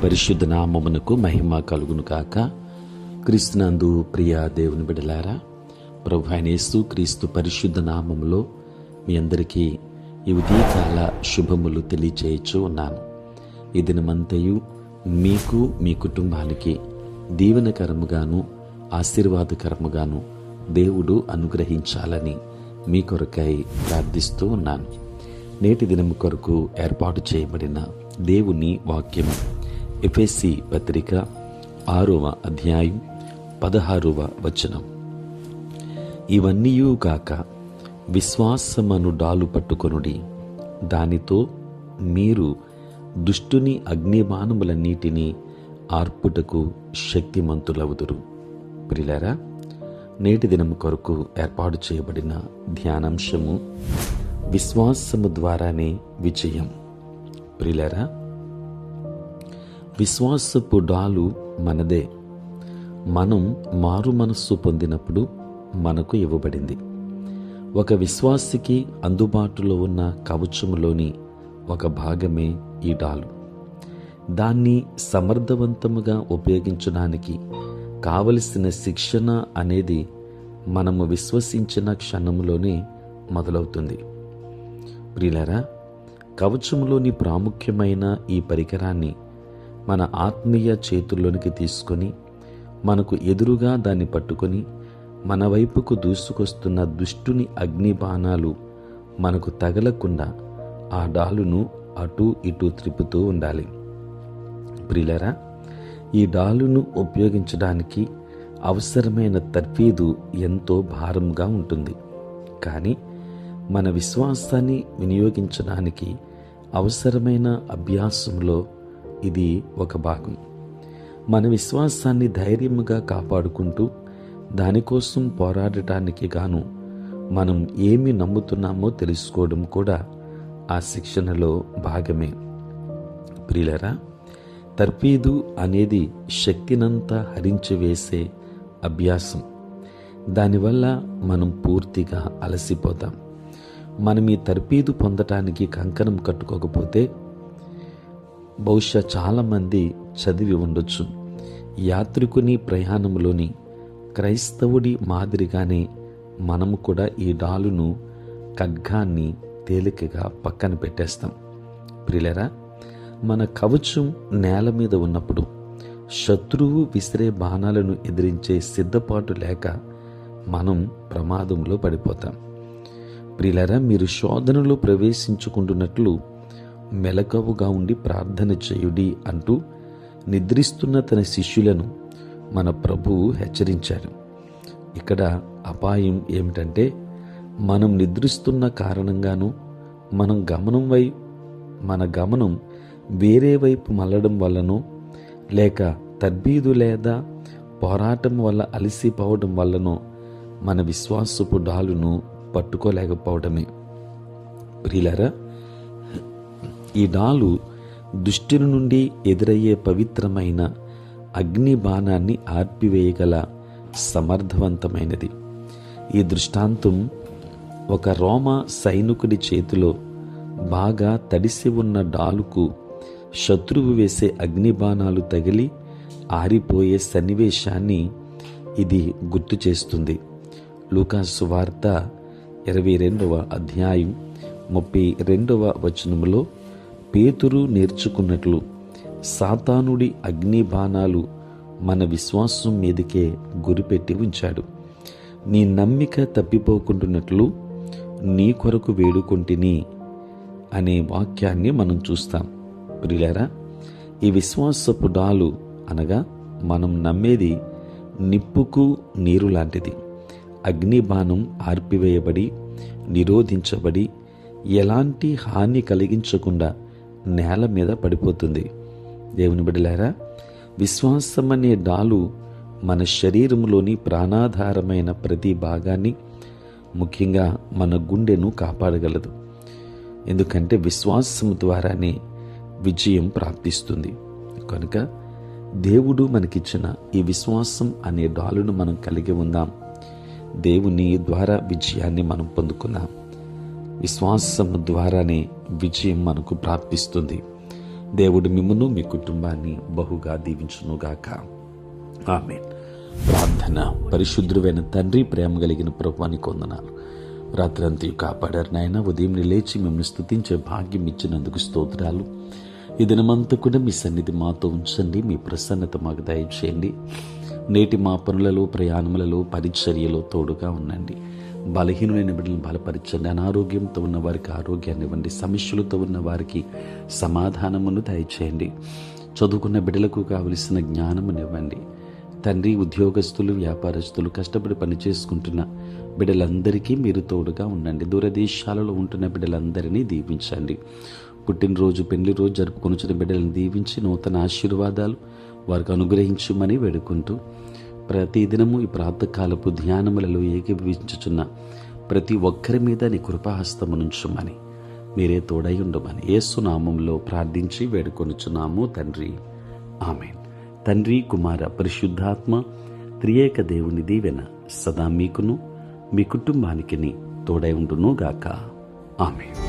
పరిశుద్ధ నామమునకు మహిమ కలుగును కాక. క్రీస్తునందు ప్రియ దేవుని బిడ్డలారా, ప్రభు అయిన యేసు క్రీస్తు పరిశుద్ధ నామములో మీ అందరికీ ఈ ఉదయకాల శుభములు తెలియచేయచ్చు ఉన్నాను. ఈ దినమంతయు మీకు మీ కుటుంబానికి దీవెనకరముగాను ఆశీర్వాదకరముగాను దేవుడు అనుగ్రహించాలని మీ కొరకై ప్రార్థిస్తూ ఉన్నాను. నేటి దినము కొరకు ఏర్పాటు చేయబడిన దేవుని వాక్యము ఎఫెసీ పత్రిక 6వ అధ్యాయం 16వ వచనం. ఇవన్నీయు గాక విశ్వాసమను డాలు పట్టుకొనుడి, దానితో మీరు దుష్టుని అగ్నిబాణములన్నిటినీ ఆర్పుటకు శక్తిమంతులవుదురు. ప్రియులారా, నేటి దినము కొరకు ఏర్పాటు చేయబడిన ధ్యానాంశము విశ్వాసము ద్వారానే విజయం. ప్రియులారా, విశ్వాసపు డాలు మనదే. మనం మారు మనస్సు పొందినప్పుడు మనకు ఇవ్వబడింది. ఒక విశ్వాసికి అందుబాటులో ఉన్న కవచములోని ఒక భాగమే ఈ డాలు. దాన్ని సమర్థవంతముగా ఉపయోగించడానికి కావలసిన శిక్షణ అనేది మనము విశ్వసించిన క్షణంలోనే మొదలవుతుంది. ప్రియులారా, కవచంలోని ప్రాముఖ్యమైన ఈ పరికరాన్ని మన ఆత్మీయ చేతుల్లోనికి తీసుకొని మనకు ఎదురుగా దాన్ని పట్టుకొని మన వైపుకు దూసుకొస్తున్న దుష్టుని అగ్నిబాణాలు మనకు తగలకుండా ఆ డాలును అటు ఇటు త్రిప్పుతూ ఉండాలి. ప్రియులారా, ఈ డాలును ఉపయోగించడానికి అవసరమైన తర్ఫీదు ఎంతో భారంగా ఉంటుంది. కానీ మన విశ్వాసాన్ని వినియోగించడానికి అవసరమైన అభ్యాసంలో ఇది ఒక భాగం. మన విశ్వాసాన్ని ధైర్యముగా కాపాడుకుంటూ దానికోసం పోరాడటానికి గాను మనం ఏమి నమ్ముతున్నామో తెలుసుకోవడం కూడా ఆ శిక్షణలో భాగమే. ప్రియులారా, తర్ఫీదు అనేది శక్తినంతా హరించివేసే అభ్యాసం. దానివల్ల మనం పూర్తిగా అలసిపోతాం. మనం ఈ తర్ఫీదు పొందటానికి కంకణం కట్టుకోకపోతే బహుశా చాలామంది చదివి ఉండొచ్చు. యాత్రికుని ప్రయాణంలోని క్రైస్తవుడి మాదిరిగానే మనము కూడా ఈ డాలును ఖడ్గాన్ని తేలికగా పక్కన పెట్టేస్తాం. ప్రియులారా, మన కవచం నేల మీద ఉన్నప్పుడు శత్రువు విసిరే బాణాలను ఎదిరించే సిద్ధపాటు లేక మనం ప్రమాదంలో పడిపోతాం. ప్రియులారా, మీరు శోధనలో ప్రవేశించుకుంటున్నట్లు మెలకువగా ఉండి ప్రార్థన చేయుడి అంటూ నిద్రిస్తున్న తన శిష్యులను మన ప్రభువు హెచ్చరించారు. ఇక్కడ అపాయం ఏమిటంటే, మనం నిద్రిస్తున్న కారణంగాను మన గమనం వేరే వైపు మళ్ళడం వల్లనో, లేక తర్బీదు లేదా పోరాటం వల్ల అలసిపోవడం వల్లనో మన విశ్వాసపు డాలును పట్టుకోలేకపోవడమే. ప్రియులారా, ఈ డాలు దుష్టుని నుండి ఎదురయ్యే పవిత్రమైన అగ్ని బాణాన్ని ఆర్పివేయగల సమర్థవంతమైనది. ఈ దృష్టాంతం ఒక రోమా సైనికుడి చేతిలో బాగా తడిసి ఉన్న డాలుకు శత్రువు వేసే అగ్నిబాణాలు తగిలి ఆరిపోయే సన్నివేశాన్ని ఇది గుర్తు చేస్తుంది. లూకా సువార్త 22వ అధ్యాయం 32వ వచనములో పేతురు నేర్చుకున్నట్లు సాతానుడి అగ్నిబాణాలు మన విశ్వాసం మీదకే గురిపెట్టి ఉంచాడు. నీ నమ్మిక తప్పిపోకుంటున్నట్లు నీ కొరకు వేడుకొంటిని అనే వాక్యాన్ని మనం చూస్తాం. ప్రియులారా, ఈ విశ్వాసపు డాలు అనగా మనం నమ్మేది నిప్పుకు నీరు లాంటిది. అగ్నిబాణం ఆర్పివేయబడి నిరోధించబడి ఎలాంటి హాని కలిగించకుండా నేల మీద పడిపోతుంది. దేవుని బిడ్డలారా, విశ్వాసం అనే డాలు మన శరీరంలోని ప్రాణాధారమైన ప్రతి భాగాన్ని, ముఖ్యంగా మన గుండెను కాపాడగలదు. ఎందుకంటే విశ్వాసం ద్వారానే విజయం ప్రాప్తిస్తుంది. కనుక దేవుడు మనకిచ్చిన ఈ విశ్వాసం అనే డాలును మనం కలిగి ఉందాం. దేవుని ద్వారా విజయాన్ని మనం పొందుకుందాం. విశ్వాసం ద్వారానే విజయం మనకు ప్రాప్తిస్తుంది. దేవుడు మిమ్మును మీ కుటుంబాన్ని బహుగా దీవించునుగాక. ఆమేన్. ప్రార్థన. పరిశుద్ధుడైన తండ్రి, ప్రేమ కలిగిన ప్రభువానికి వందనాలు. రాత్రంతా కాపాడారు నాయన. ఉదయం లేచి మిమ్మల్ని స్తుతించే భాగ్యం ఇచ్చినందుకు స్తోత్రాలు. ఈ దినమంతా కూడా మీ సన్నిధి మాతో ఉంచండి. మీ ప్రసన్నత మాకు దయచేయండి. నేటి మా పనులలో, ప్రయాణములలో, పరిచర్యలో తోడుగా ఉండండి. బలహీనులైన బిడ్డలను బలపరచండి. అనారోగ్యంతో ఉన్న వారికి ఆరోగ్యాన్ని ఇవ్వండి. సమస్యలతో ఉన్న వారికి సమాధానమును దయచేయండి. చదువుకున్న బిడ్డలకు కావలసిన జ్ఞానమునివ్వండి తండ్రి. ఉద్యోగస్తులు, వ్యాపారస్తులు, కష్టపడి పనిచేసుకుంటున్న బిడ్డలందరికీ మీరు తోడుగా ఉండండి. దూరదేశాలలో ఉంటున్న బిడ్డలందరినీ దీవించండి. పుట్టినరోజు, పెళ్లి రోజు జరుపుకొనుచున్న బిడ్డలను దీవించి నూతన ఆశీర్వాదాలు వారికి అనుగ్రహించమని వేడుకుంటూ, ప్రతిదినము ఈ ప్రాతకాలపు ధ్యానములలో ఏకీభవించుచున్న ప్రతి ఒక్కరి మీద నీ కృపాహస్తమునుంచుమని, మీరే తోడై ఉండమని యేసు నామములో ప్రార్థించి వేడుకొనుచున్నాము తండ్రి. ఆమేన్. తండ్రి, కుమార, పరిశుద్ధాత్మ త్రియేక దేవుని దీవెన సదా మీకును మీ కుటుంబానికి తోడై ఉండును గాక. ఆమేన్.